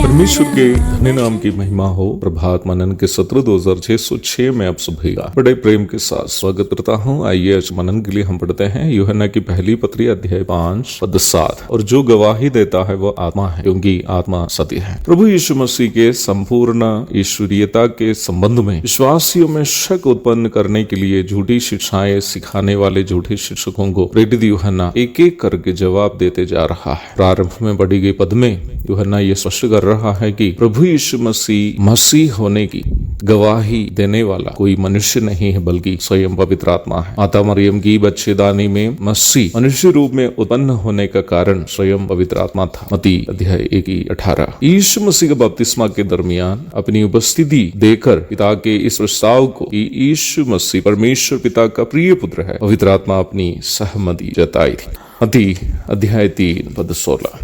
परमेश्वर के धन्य नाम की महिमा हो। प्रभात मनन के सत्र 2606 में आप सभी का बड़े प्रेम के साथ स्वागत करता हूँ। आइए आज मनन के लिए हम पढ़ते हैं यूहन्ना की पहली पत्री अध्याय 5 पद 7। और जो गवाही देता है वह आत्मा है, क्योंकि आत्मा सत्य है। प्रभु यीशु मसीह के संपूर्ण ईश्वरीयता के संबंध में विश्वासियों में शक उत्पन्न करने के लिए झूठी शिक्षाएं सिखाने वाले झूठे शिक्षकों को प्रेरित यूहन्ना एक एक करके जवाब देते जा रहा है। प्रारंभ में पढ़ी गई पद में यूहन्ना ये स्पष्ट कर रहा है कि प्रभु यीशु मसीह होने की गवाही देने वाला कोई मनुष्य नहीं है, बल्कि स्वयं पवित्र आत्मा है। माता मरियम की बच्चेदानी में मसीह मनुष्य रूप में उत्पन्न होने का कारण स्वयं पवित्र आत्मा था। मत्ती अध्याय 1:18। यीशु मसीह का बपतिस्मा के दरमियान अपनी उपस्थिति देकर पिता के इस प्रस्ताव को कि यीशु मसीह परमेश्वर पिता का प्रिय पुत्र है, पवित्र आत्मा अपनी सहमति जताई थी। मत्ती अध्याय 3 पद 16।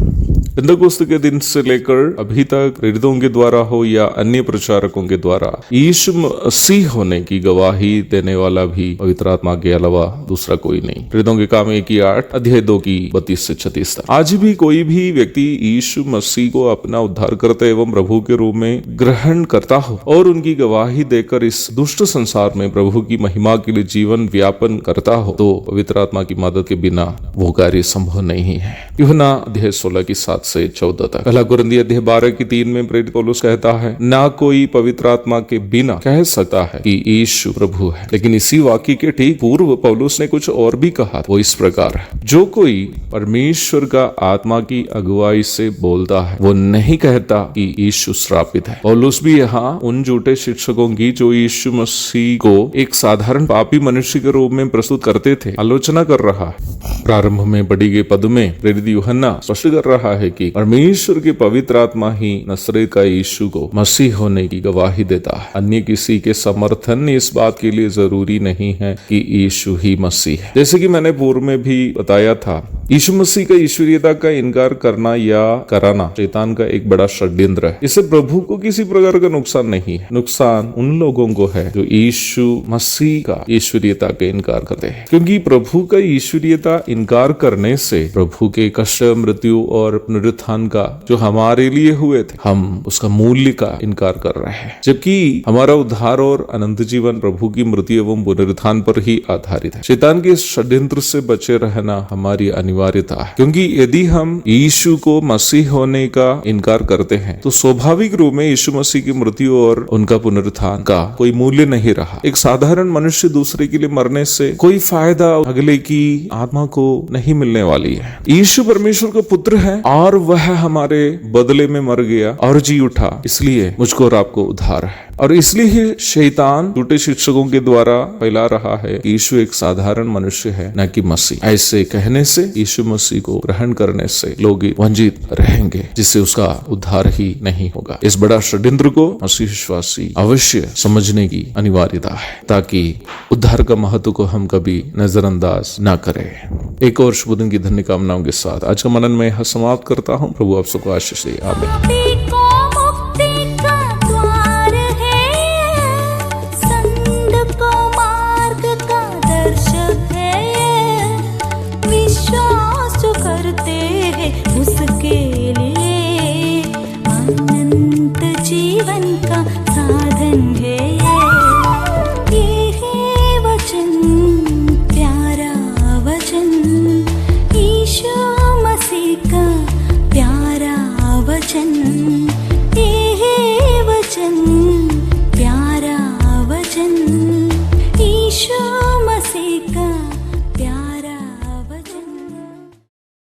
पेंतेकोस्त के दिन से लेकर अभी तक प्रेरितों के द्वारा हो या अन्य प्रचारकों के द्वारा यीशु मसीह होने की गवाही देने वाला भी पवित्र आत्मा के अलावा दूसरा कोई नहीं। प्रेरितों के काम 1:8 अध्याय 2 की 32 से 36 तक। आज भी कोई भी व्यक्ति यीशु मसीह को अपना उद्धारकर्ता एवं प्रभु के रूप में ग्रहण करता हो और उनकी गवाही देकर इस दुष्ट संसार में प्रभु की महिमा के लिए जीवन व्यापन करता हो, तो पवित्र आत्मा की मदद के बिना वो कार्य संभव नहीं है। यूहन्ना अध्याय 16 की 7 से 14 तक। पहला कुरिन्थी अध्याय 12 की 3 में प्रेरित पौलुस कहता है, ना कोई पवित्र आत्मा के बिना कह सकता है कि यीशु प्रभु है। लेकिन इसी वाक्य के ठीक पूर्व पौलुस ने कुछ और भी कहा, वो इस प्रकार है, जो कोई परमेश्वर का आत्मा की अगुवाई से बोलता है वो नहीं कहता कि यीशु श्रापित है। पौलुस भी यहाँ उन झूठे शिक्षकों की जो यीशु मसीह को एक साधारण पापी मनुष्य के रूप में प्रस्तुत करते थे आलोचना कर रहा है। प्रारंभ में पढ़ी गई पद में प्रेरित यूहन्ना स्पष्ट कर रहा है कि परमेश्वर की पवित्र आत्मा ही नसरेत का यीशु को मसीह होने की गवाही देता है। अन्य किसी के समर्थन इस बात के लिए जरूरी नहीं है कि यीशु ही मसीह है। जैसे कि मैंने पूर्व में भी बताया था, यीशु मसीह का ईश्वरीयता का इनकार करना या कराना शैतान का एक बड़ा षड्यंत्र है। इससे प्रभु को किसी प्रकार का नुकसान नहीं है। नुकसान उन लोगों को है जो यीशु मसीह का ईश्वरीयता का इनकार करते हैं, क्योंकि प्रभु का ईश्वरीयता इनकार करने से प्रभु के कष्ट, मृत्यु और पुनरुत्थान का जो हमारे लिए हुए थे, हम उसका मूल्य का इनकार कर रहे हैं। जबकि हमारा उद्धार और अनंत जीवन प्रभु की मृत्यु एवं पुनरुत्थान पर ही आधारित है। शैतान के षड्यंत्र से बचे रहना हमारी अनिवार्यता है, क्योंकि यदि हम यीशु को मसीह होने का इनकार करते हैं तो स्वाभाविक रूप में यीशु मसीह की मृत्यु और उनका पुनरुत्थान का कोई मूल्य नहीं रहा। एक साधारण मनुष्य दूसरे के लिए मरने से कोई फायदा अगले की आत्मा को नहीं मिलने वाली है। यीशु परमेश्वर का पुत्र है और वह हमारे बदले में मर गया और जी उठा, इसलिए मुझको और आपको उद्धार है। और इसलिए ही शैतान झूठे शिक्षकों के द्वारा फैला रहा है कि यीशु एक साधारण मनुष्य है, न कि मसीह। ऐसे कहने से यीशु मसीह को ग्रहण करने से लोग वंचित रहेंगे, जिससे उसका उद्धार ही नहीं होगा। इस बड़ा षड्यंत्र को मसीह विश्वासी अवश्य समझने की अनिवार्यता है, ताकि उद्धार का महत्व को हम कभी नजरअंदाज न करें। एक और शुभ दिन की धन्य कामनाओं के साथ आज का मनन में समाप्त करता हूँ। प्रभु आप सबको आशीष दे। आमीन।